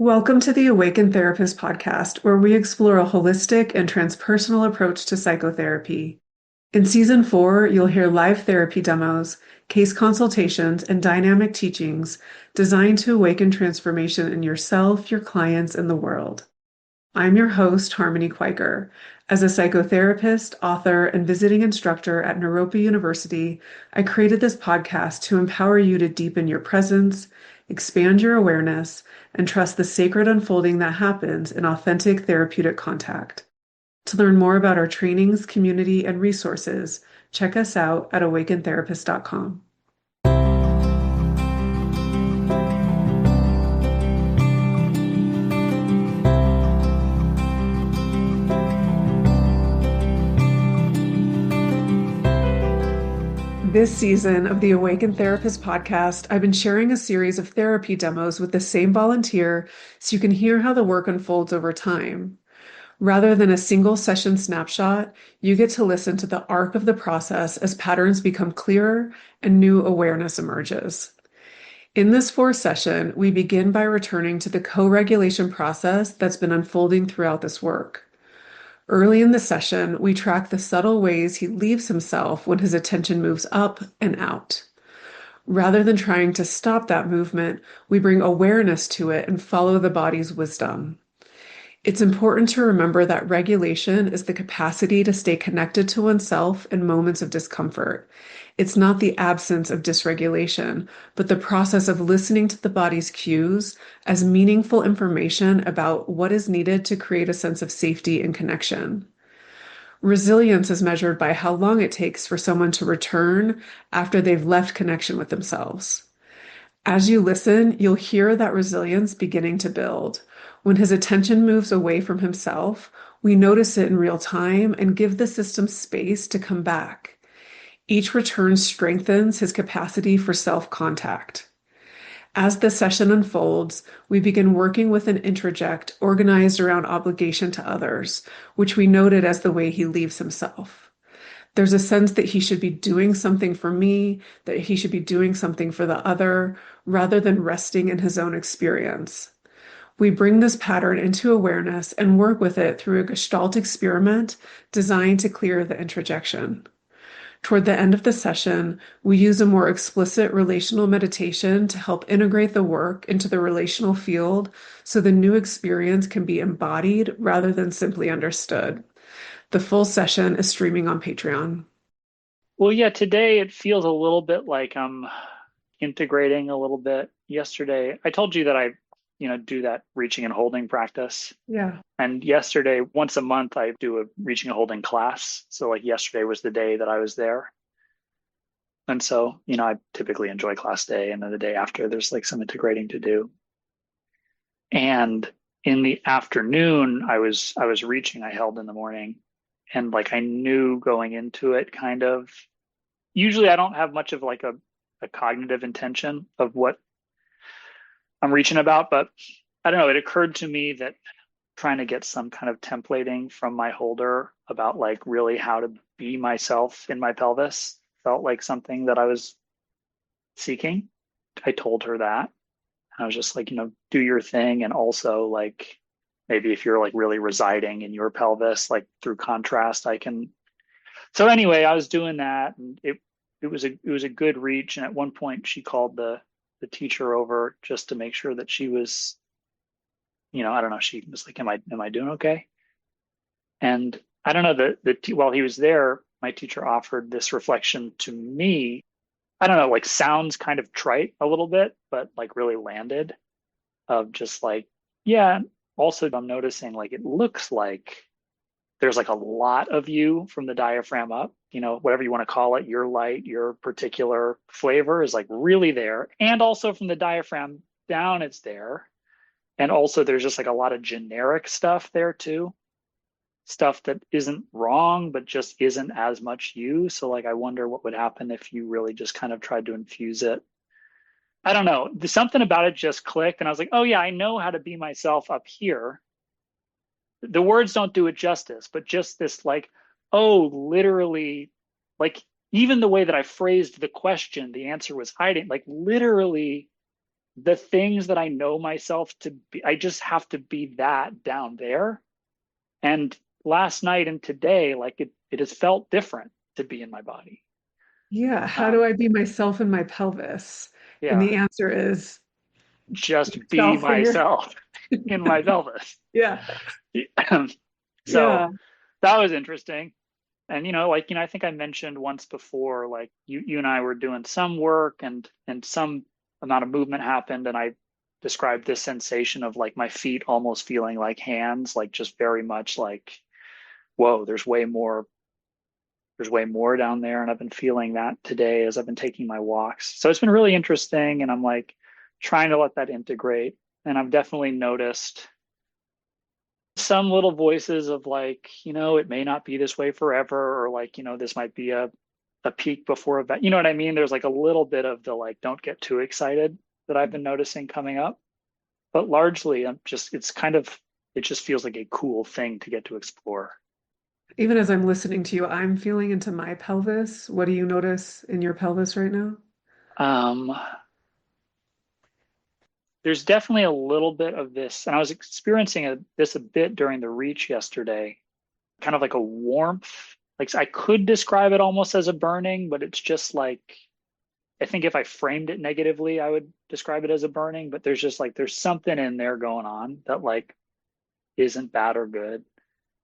Welcome to the Awakened Therapist podcast, where we explore a holistic and transpersonal approach to psychotherapy. In season 4, you'll hear live therapy demos, case consultations, and dynamic teachings designed to awaken transformation in yourself, your clients, and the world. I'm your host, Harmony Quaker. As a psychotherapist, author, and visiting instructor at Naropa University, I created this podcast to empower you to deepen your presence, expand your awareness, and trust the sacred unfolding that happens in authentic therapeutic contact. To learn more about our trainings, community, and resources, check us out at awakentherapist.com. This season of the Awakened Therapist podcast, I've been sharing a series of therapy demos with the same volunteer so you can hear how the work unfolds over time. Rather than a single session snapshot, you get to listen to the arc of the process as patterns become clearer and new awareness emerges. In this 4th session, we begin by returning to the co-regulation process that's been unfolding throughout this work. Early in the session, we track the subtle ways he leaves himself when his attention moves up and out. Rather than trying to stop that movement, we bring awareness to it and follow the body's wisdom. It's important to remember that regulation is the capacity to stay connected to oneself in moments of discomfort. It's not the absence of dysregulation, but the process of listening to the body's cues as meaningful information about what is needed to create a sense of safety and connection. Resilience is measured by how long it takes for someone to return after they've left connection with themselves. As you listen, you'll hear that resilience beginning to build. When his attention moves away from himself, we notice it in real time and give the system space to come back. Each return strengthens his capacity for self-contact. As the session unfolds, we begin working with an introject organized around obligation to others, which we noted as the way he leaves himself. There's a sense that he should be doing something for me, that he should be doing something for the other, rather than resting in his own experience. We bring this pattern into awareness and work with it through a Gestalt experiment designed to clear the introjection. Toward the end of the session, we use a more explicit relational meditation to help integrate the work into the relational field so the new experience can be embodied rather than simply understood. The full session is streaming on Patreon. Well, yeah, today it feels a little bit like I'm integrating a little bit. Yesterday, I told you that I do that reaching and holding practice. Yeah. And yesterday, once a month, I do a reaching and holding class. So like yesterday was the day that I was there. And so, I typically enjoy class day, and then the day after there's like some integrating to do. And in the afternoon, I was reaching, I held in the morning. And like I knew going into it kind of, usually I don't have much of like a cognitive intention of what I'm reaching about, but I don't know, it occurred to me that trying to get some kind of templating from my holder about like really how to be myself in my pelvis felt like something that I was seeking. I told her that. I was just like, do your thing. And also like, maybe if you're like really residing in your pelvis, like through contrast, I can. So anyway, I was doing that, and it was a good reach. And at one point she called the teacher over just to make sure that she was, I don't know, she was like, am I doing okay? And I don't know, while he was there, my teacher offered this reflection to me. I don't know, like sounds kind of trite a little bit, but like really landed, of just like, yeah. Also, I'm noticing like it looks like there's like a lot of you from the diaphragm up, whatever you want to call it, your light, your particular flavor is like really there. And also from the diaphragm down, it's there. And also there's just like a lot of generic stuff there too. Stuff that isn't wrong, but just isn't as much you. So like, I wonder what would happen if you really just kind of tried to infuse it. I don't know. Something about it just clicked. And I was like, oh yeah, I know how to be myself up here. The words don't do it justice, but just this like, oh, literally, like even the way that I phrased the question, the answer was hiding, like literally the things that I know myself to be, I just have to be that down there. And last night and today, like it has felt different to be in my body. Yeah. How do Um, I be myself in my pelvis? And yeah, the answer is just be self in your, myself in my pelvis. yeah. So Yeah. that was interesting. And like I think I mentioned once before, like you and I were doing some work and some amount of movement happened, and I described this sensation of like my feet almost feeling like hands, like just very much like, whoa, there's way more down there. And I've been feeling that today as I've been taking my walks. So it's been really interesting. And I'm like trying to let that integrate. And I've definitely noticed some little voices of like, it may not be this way forever, or like, this might be a peak before a, you know what I mean? There's like a little bit of the like, don't get too excited that I've been noticing coming up. But largely, it just feels like a cool thing to get to explore. Even as I'm listening to you, I'm feeling into my pelvis. What do you notice in your pelvis right now? Um, there's definitely a little bit of this, and I was experiencing this a bit during the reach yesterday, kind of like a warmth. Like I could describe it almost as a burning, but it's just like I think if I framed it negatively, I would describe it as a burning. But there's just like there's something in there going on that like isn't bad or good.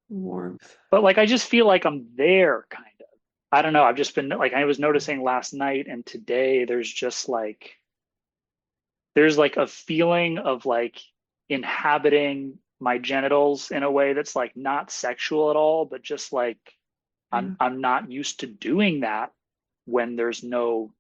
Warmth. But like I just feel like I'm there, kind of. I don't know. I've just been like I was noticing last night and today. There's like a feeling of like inhabiting my genitals in a way that's like not sexual at all, but just like Yeah. I'm not used to doing that when there's no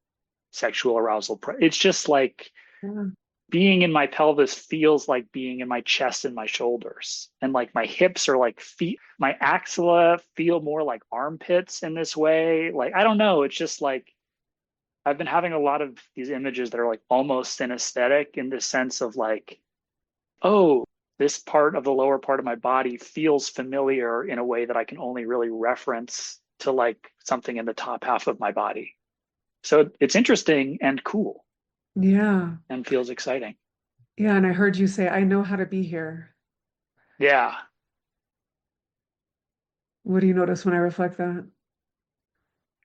sexual arousal. It's just like Yeah. being in my pelvis feels like being in my chest and my shoulders. And like my hips are like feet, my axilla feel more like armpits in this way. Like, I don't know. It's just like I've been having a lot of these images that are like almost synesthetic in the sense of like, oh, this part of the lower part of my body feels familiar in a way that I can only really reference to like something in the top half of my body. So it's interesting and cool Yeah. and feels exciting. Yeah. And I heard you say, I know how to be here. Yeah. What do you notice when I reflect that?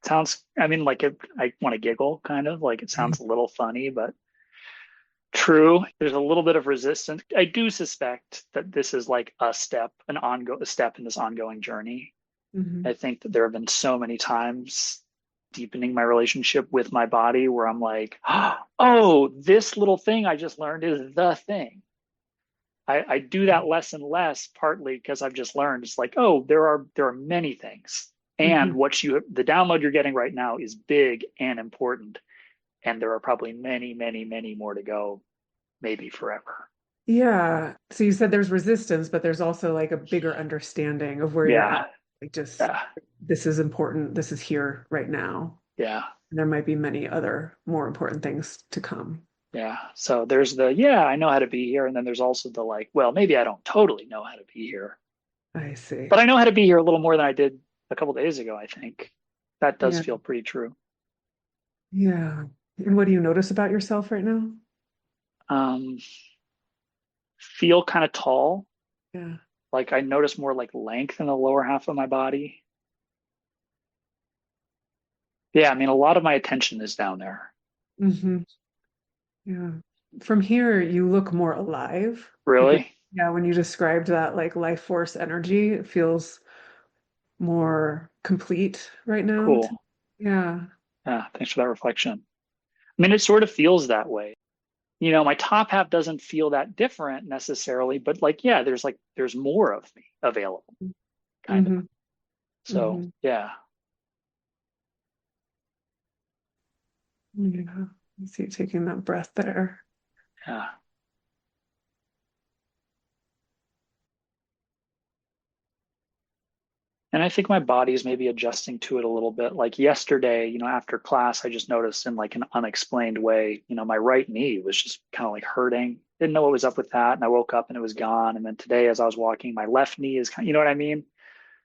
Sounds, I mean, like I want to giggle kind of like it sounds a little funny, but true. There's a little bit of resistance. I do suspect that this is like a step in this ongoing journey. Hmm. I think that there have been so many times deepening my relationship with my body where I'm like, oh, this little thing I just learned is the thing. I do that less and less, partly because I've just learned it's like, oh, there are many things. And Hmm. the download you're getting right now is big and important. And there are probably many, many, many more to go, maybe forever. Yeah. So you said there's resistance, but there's also like a bigger understanding of where you're Yeah, at. Like just yeah, this is important. This is here right now. yeah, And there might be many other more important things to come. yeah. So there's yeah, I know how to be here. And then there's also the like, well, maybe I don't totally know how to be here, I see. but I know how to be here a little more than I did a couple days ago, I think. That does Yeah. feel pretty true. Yeah. And what do you notice about yourself right now? Um, feel kind of tall. Yeah. Like I notice more like length in the lower half of my body. Yeah, I mean, a lot of my attention is down there. Hmm. Yeah. From here, you look more alive. Like Really? when you described that like life force energy, it feels more complete right now. Cool. Yeah. Yeah, thanks for that reflection. I mean, it sort of feels that way. My top half doesn't feel that different necessarily, but like, yeah, there's more of me available, kind of. Hmm. So, Hmm. yeah, Yeah. You see, taking that breath there. yeah. And I think my body is maybe adjusting to it a little bit. Like yesterday, after class, I just noticed in like an unexplained way, my right knee was just kind of like hurting. Didn't know what was up with that. And I woke up and it was gone. And then today, as I was walking, my left knee is kind of, you know what I mean?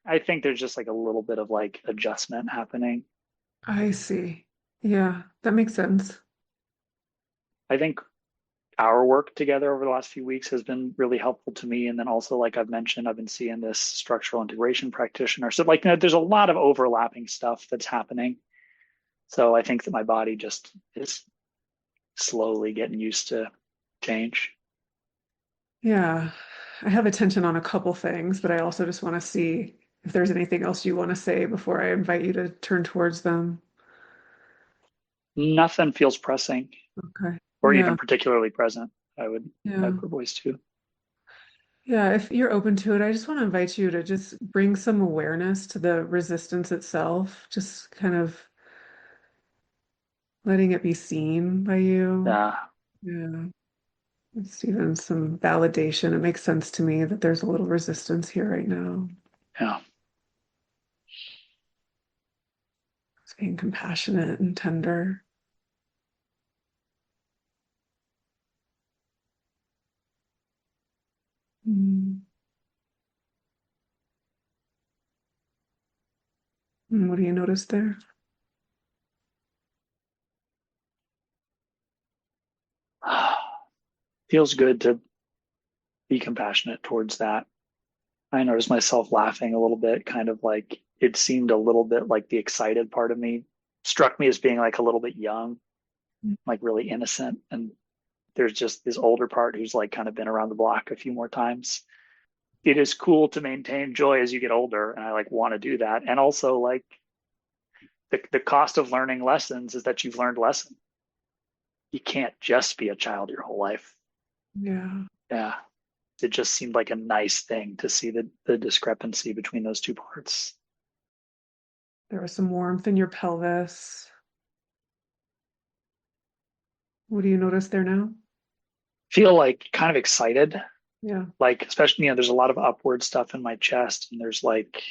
I think there's just like a little bit of like adjustment happening. I see. Yeah, that makes sense. I think our work together over the last few weeks has been really helpful to me. And then also, like I've mentioned, I've been seeing this structural integration practitioner. So like, there's a lot of overlapping stuff that's happening. So I think that my body just is slowly getting used to change. Yeah. I have attention on a couple things, but I also just want to see if there's anything else you want to say before I invite you to turn towards them. Nothing feels pressing Okay. or Yeah. even particularly present. I would I Yeah. put voice to. Yeah. If you're open to it, I just want to invite you to just bring some awareness to the resistance itself, just kind of letting it be seen by you. Yeah, Yeah. It's even some validation. It makes sense to me that there's a little resistance here right now. yeah. It's being compassionate and tender. Mm. And what do you notice there? Feels good to be compassionate towards that. I noticed myself laughing a little bit, kind of like it seemed a little bit like the excited part of me struck me as being like a little bit young, like really innocent. And there's just this older part who's like kind of been around the block a few more times. It is cool to maintain joy as you get older, and I like want to do that. And also like the cost of learning lessons is that you've learned lessons. You can't just be a child your whole life. Yeah. Yeah. It just seemed like a nice thing to see the discrepancy between those two parts. There was some warmth in your pelvis. What do you notice there now? Feel like kind of excited, Yeah. like especially, there's a lot of upward stuff in my chest, and there's like,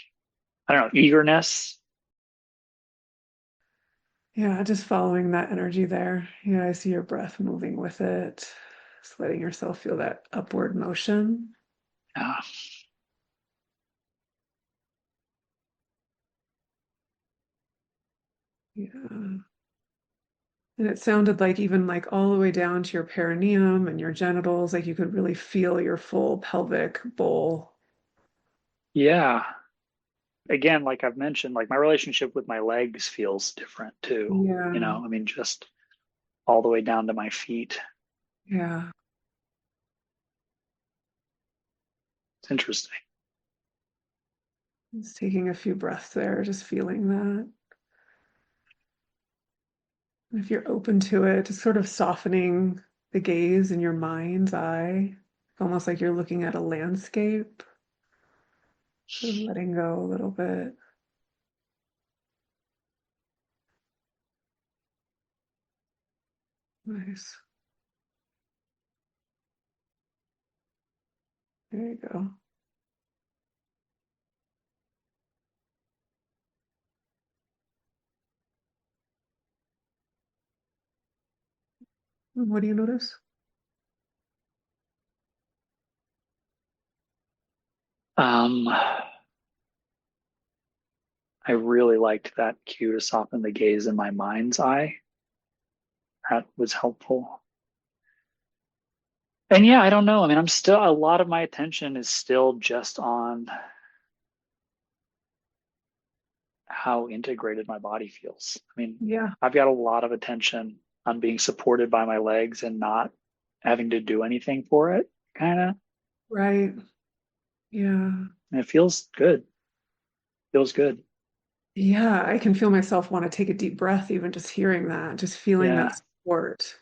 I don't know, eagerness. Yeah, just following that energy there. Yeah, I see your breath moving with it. Just letting yourself feel that upward motion. Yeah. Yeah. And it sounded like even like all the way down to your perineum and your genitals, like you could really feel your full pelvic bowl. Yeah. Again, like I've mentioned, like my relationship with my legs feels different too. Yeah. I mean, just all the way down to my feet. Yeah. It's interesting. Just taking a few breaths there, just feeling that. And if you're open to it, just sort of softening the gaze in your mind's eye, almost like you're looking at a landscape, sort of letting go a little bit. Nice. There you go. And what do you notice? I really liked that cue to soften the gaze in my mind's eye. That was helpful. And yeah, I don't know. I mean, a lot of my attention is still just on how integrated my body feels. I mean, Yeah, I've got a lot of attention on being supported by my legs and not having to do anything for it, kind of. right. Yeah. And it feels good. Feels good. Yeah, I can feel myself want to take a deep breath, even just hearing that, just feeling that Yeah. support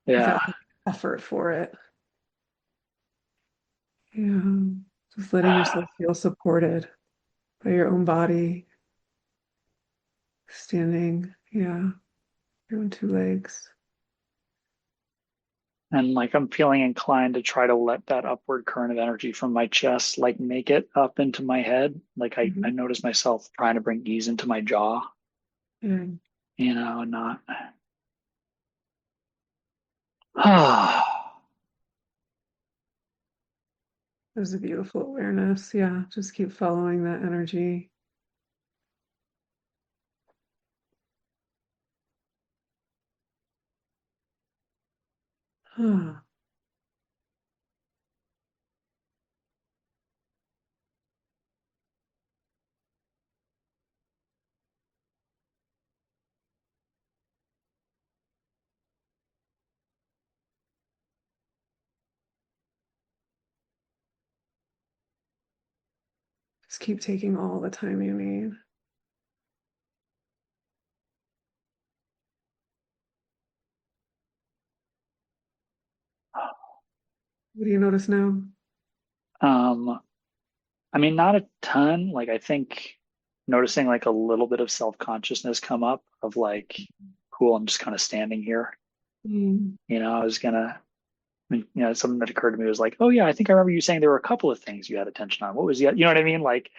Yeah. without effort for it. Yeah, just letting yourself feel supported by your own body, standing, yeah, your own two legs. And like I'm feeling inclined to try to let that upward current of energy from my chest, like make it up into my head. Like I Mhm. notice myself trying to bring ease into my jaw, And and not. there's a beautiful awareness. Yeah, just keep following that energy. Huh. Just keep taking all the time you need. What do you notice now? Um, I mean, not a ton. Like, I think noticing like a little bit of self-consciousness come up of like, cool, I'm just kind of standing here. Mm. I was gonna, something that occurred to me was like, oh yeah, I think I remember you saying there were a couple of things you had attention on. What was the, you know what I mean? Like,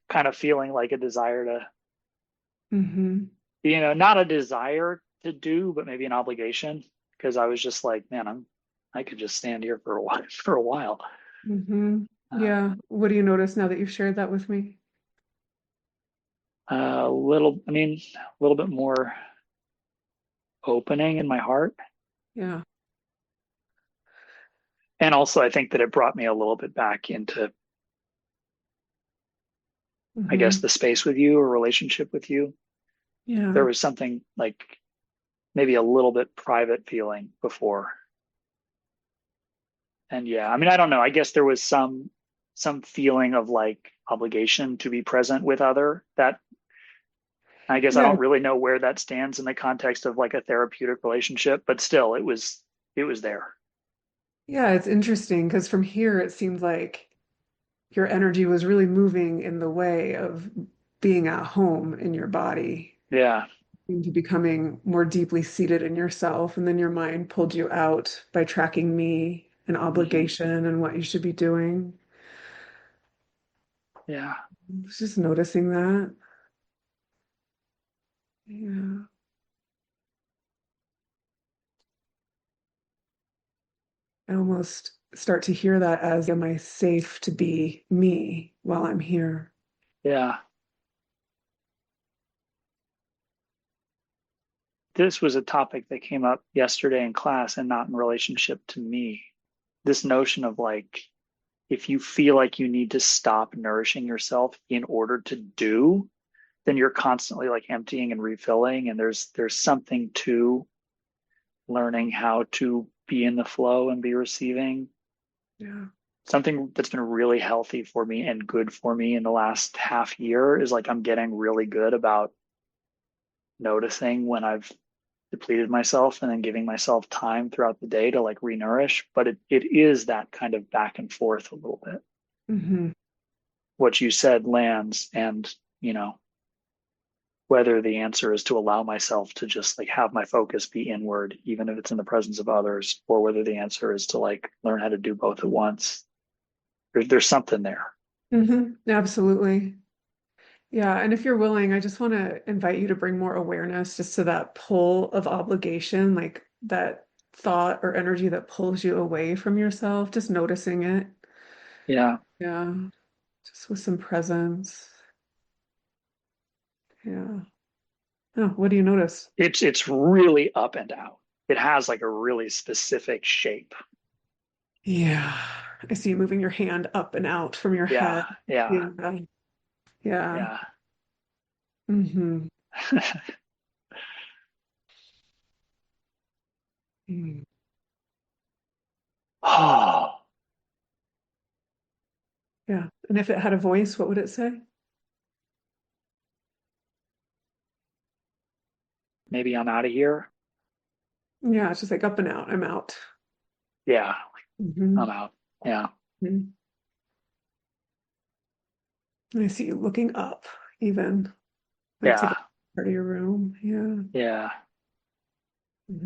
kind of feeling like a desire to, Hmm. not a desire to do, but maybe an obligation. Because I was just like, man, I could just stand here for a while, for a while. Hmm. Uh, Yeah. What do you notice now that you've shared that with me? I mean, a little bit more opening in my heart. Yeah. And also, I think that it brought me a little bit back into, I guess, Hmm. the space with you or relationship with you. There Yeah. was something like maybe a little bit private feeling before. And yeah, I mean, I don't know. I guess there was some feeling of like obligation to be present with other that I guess I Yeah. don't really know where that stands in the context of like a therapeutic relationship, but still it was there. Yeah. It's interesting because from here it seems like your energy was really moving in the way of being at home in your body, Yeah. into becoming more deeply seated in yourself. And then your mind pulled you out by tracking me and Hmm. obligation and what you should be doing. Yeah. I was just noticing that. Yeah. I almost start to hear that as, am I safe to be me while I'm here? Yeah. This was a topic that came up yesterday in class and not in relationship to me. This notion of like, if you feel like you need to stop nourishing yourself in order to do, then you're constantly like emptying and refilling. And there's something to learning how to be in the flow and be receiving. Yeah. Something that's been really healthy for me and good for me in the last half year is like I'm getting really good about noticing when I've depleted myself and then giving myself time throughout the day to like renourish. But it is that kind of back and forth a little bit. Hmm. What you said lands, and you know, whether the answer is to allow myself to just like have my focus be inward, even if it's in the presence of others, or whether the answer is to like learn how to do both at once. There's something there. Hmm. Absolutely. Yeah. And if you're willing, I just want to invite you to bring more awareness just to that pull of obligation, like that thought or energy that pulls you away from yourself, just noticing it. Yeah. Yeah. Just with some presence. Yeah. Oh, what do you notice? It's really up and out. It has like a really specific shape. Yeah. I see you moving your hand up and out from your Yeah. head. Yeah. Yeah. Yeah. Yeah. Hmm. Mm. Oh, Yeah. And if it had a voice, what would it say? maybe I'm out of here. Yeah, it's just like up and out. I'm out. Yeah, I'm Hmm. out. Yeah. I see you looking up, even like to Yeah. the part of your room. Yeah. Yeah.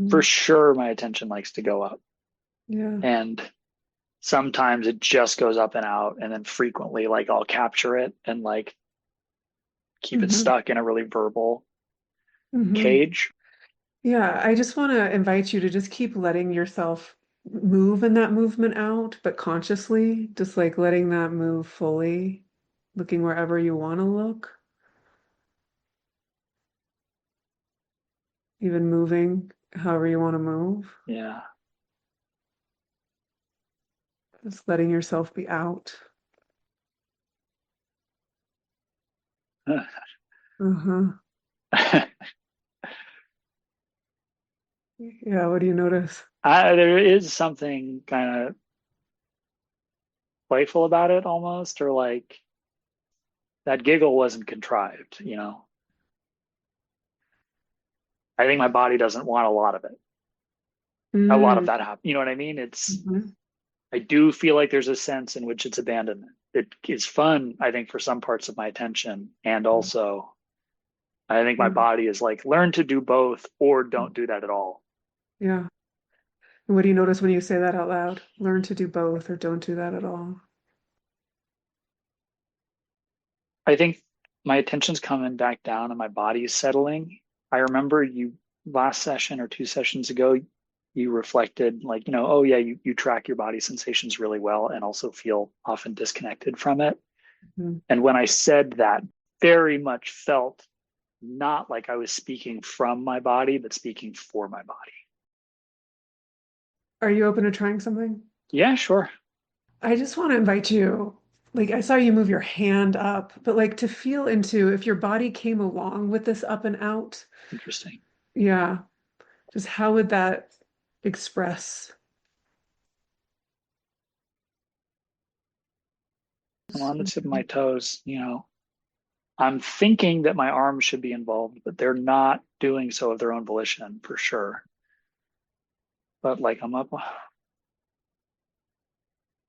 For Hmm. sure, my attention likes to go up. Yeah. And sometimes it just goes up and out. And then frequently, like I'll capture it and like keep it Hmm. stuck in a really verbal Hmm. cage. Yeah. I just want to invite you to just keep letting yourself move in that movement out, but consciously, just like letting that move fully, looking wherever you want to look, even moving however you want to move. Yeah. Just letting yourself be out. Uh-huh. Yeah, what do you notice? There is something kind of playful about it almost, or like that giggle wasn't contrived, you know. I think my body doesn't want a lot of it. A lot of Mm. that happen. You know what I mean? It's Mhm. I do feel like there's a sense in which it's abandonment. It is fun, I think, for some parts of my attention. And also, I think my Yeah. body is like, learn to do both or don't do that at all. Yeah. And what do you notice when you say that out loud? Learn to do both or don't do that at all. I think my attention's coming back down and my body is settling. I remember you last session or 2 sessions ago, you reflected like, oh yeah, you track your body sensations really well and also feel often disconnected from it. Mhm. And when I said that, very much felt not like I was speaking from my body, but speaking for my body. Are you open to trying something? Yeah, sure. I just want to invite you, like I saw you move your hand up, but like to feel into if your body came along with this up and out. Interesting. Yeah. Just how would that express? I'm on the tip of my toes, I'm thinking that my arms should be involved, but they're not doing so of their own volition for sure. But like I'm up,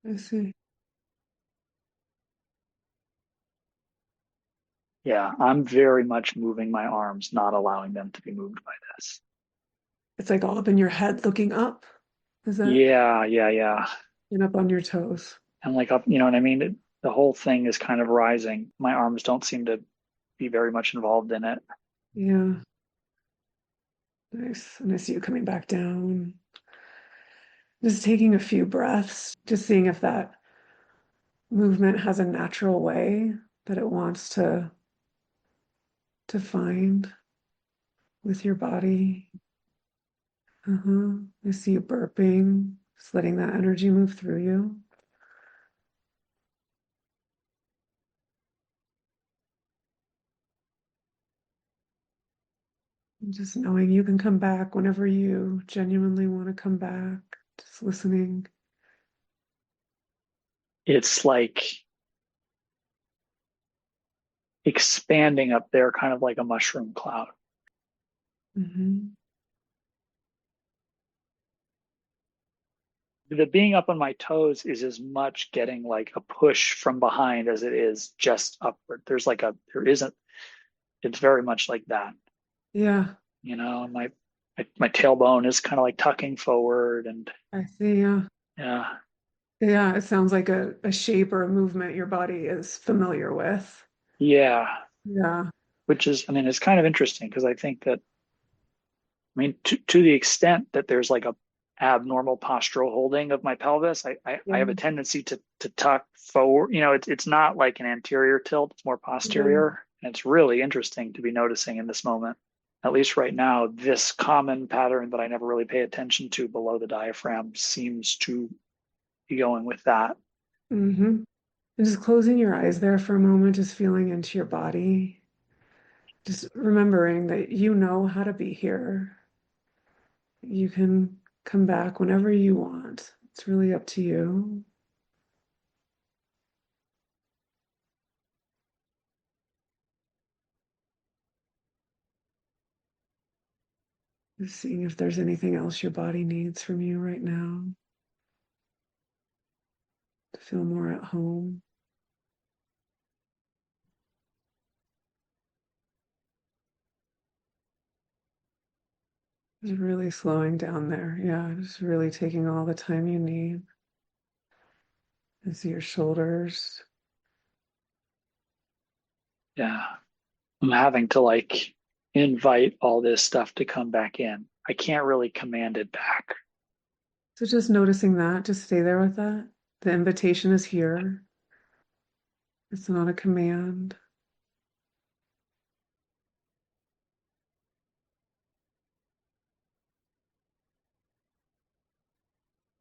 I see. yeah, I'm very much moving my arms, not allowing them to be moved by this. It's like all up in your head looking up. Is that Yeah, yeah, yeah. and up on your toes? And like up, you know what I mean? The whole thing is kind of rising. My arms don't seem to be very much involved in it. Yeah. Nice. And I see you coming back down. Just taking a few breaths, just seeing if that movement has a natural way that it wants to find with your body. I see you burping, just letting that energy move through you. And just knowing you can come back whenever you genuinely want to come back. Just listening. It's like expanding up there, kind of like a mushroom cloud. Hmm. The being up on my toes is as much getting like a push from behind as it is just upward. There isn't, it's very much like that, Yeah, my tailbone is kind of like tucking forward and I see. Yeah. yeah, Yeah, it sounds like a shape or a movement your body is familiar with. yeah, Yeah. which is, I mean, it's kind of interesting because I think that, I mean, to the extent that there's like a abnormal postural holding of my pelvis, I Yeah. have a tendency to tuck forward. It's not like an anterior tilt, it's more Yeah. posterior. And it's really interesting to be noticing in this moment, at least right now, this common pattern that I never really pay attention to below the diaphragm seems to be going with that. hmm And just closing your eyes there for a moment, just feeling into your body, just remembering that you know how to be here. You can come back whenever you want. It's really up to you. Just seeing if there's anything else your body needs from you right now to feel more at home. Just really slowing down there. Yeah, just really taking all the time you need. And see your shoulders. Yeah. I'm having to like invite all this stuff to come back in. I can't really command it back. So just noticing that, just stay there with that. The invitation is here. It's not a command.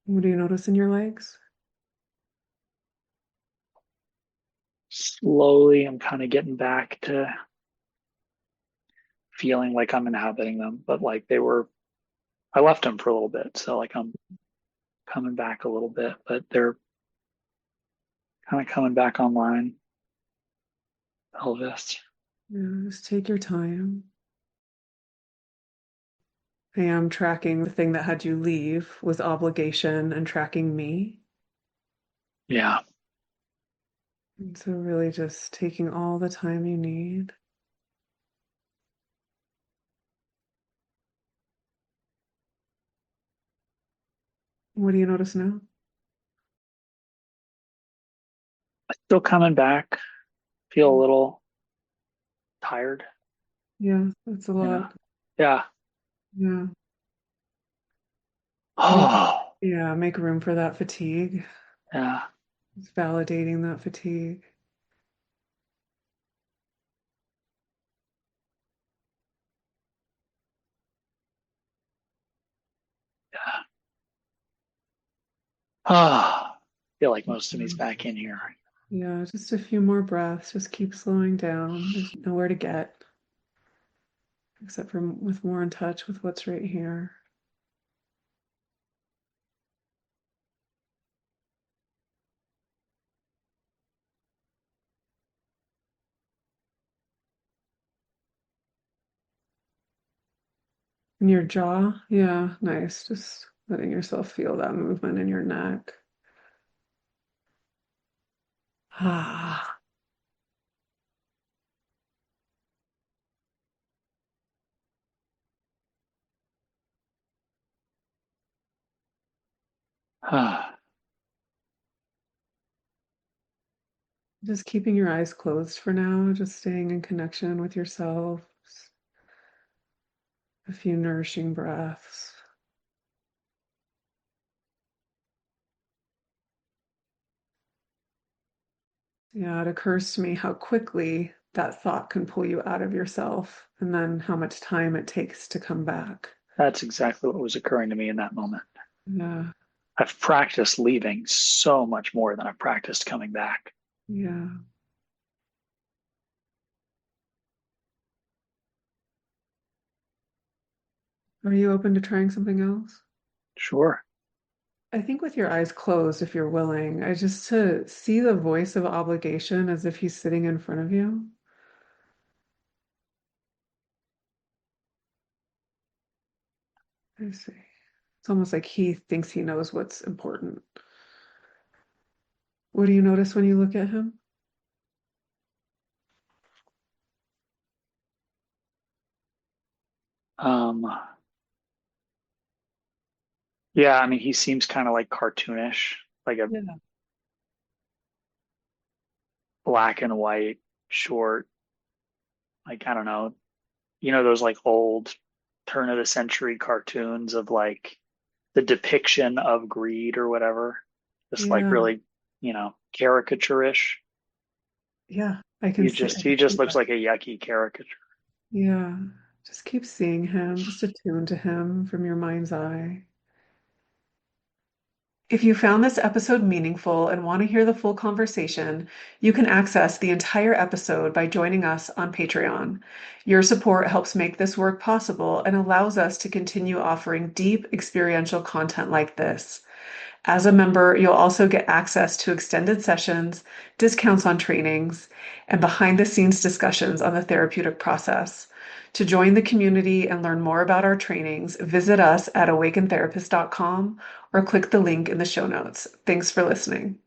What do you notice in your legs? slowly I'm kind of getting back to feeling like I'm inhabiting them, but like I left them for a little bit. So like I'm coming back a little bit, but they're kind of coming back online. Pelvis. Yeah, just take your time. I am tracking the thing that had you leave was obligation and tracking me. Yeah. And so really just taking all the time you need. What do you notice now? Still coming back. Feel a little tired, Yeah, that's a you know? lot. Yeah. Yeah. Make, Oh, yeah, make room for that fatigue. yeah. It's validating that fatigue. Yeah. Oh, feel like most of me's back in here. Yeah, just a few more breaths. Just keep slowing down. There's nowhere to get except for with more in touch with what's right here. In your jaw, yeah, nice. Just letting yourself feel that movement in your neck. Ah, Ah, just keeping your eyes closed for now, just staying in connection with yourself. A few nourishing breaths. Yeah, it occurs to me how quickly that thought can pull you out of yourself and then how much time it takes to come back. that's exactly what was occurring to me in that moment. Yeah, I've practiced leaving so much more than I've practiced coming back. yeah. Are you open to trying something else? Sure. I think with your eyes closed, if you're willing, I just to see the voice of obligation as if he's sitting in front of you. I see. It's almost like he thinks he knows what's important. What do you notice when you look at him? Um, yeah, I mean, he seems kind of like cartoonish, like a Yeah. black and white, short, like, I don't know, those like old turn of the century cartoons of like the depiction of greed or whatever. Just like Yeah. really, caricature-ish. Yeah. I He can just see looks that. like a yucky caricature. Yeah. Just keep seeing him, just attune to him from your mind's eye. If you found this episode meaningful and want to hear the full conversation, you can access the entire episode by joining us on Patreon. Your support helps make this work possible and allows us to continue offering deep experiential content like this. As a member, you'll also get access to extended sessions, discounts on trainings, and behind the scenes discussions on the therapeutic process. To join the community and learn more about our trainings, visit us at awakentherapist.com or click the link in the show notes. Thanks for listening.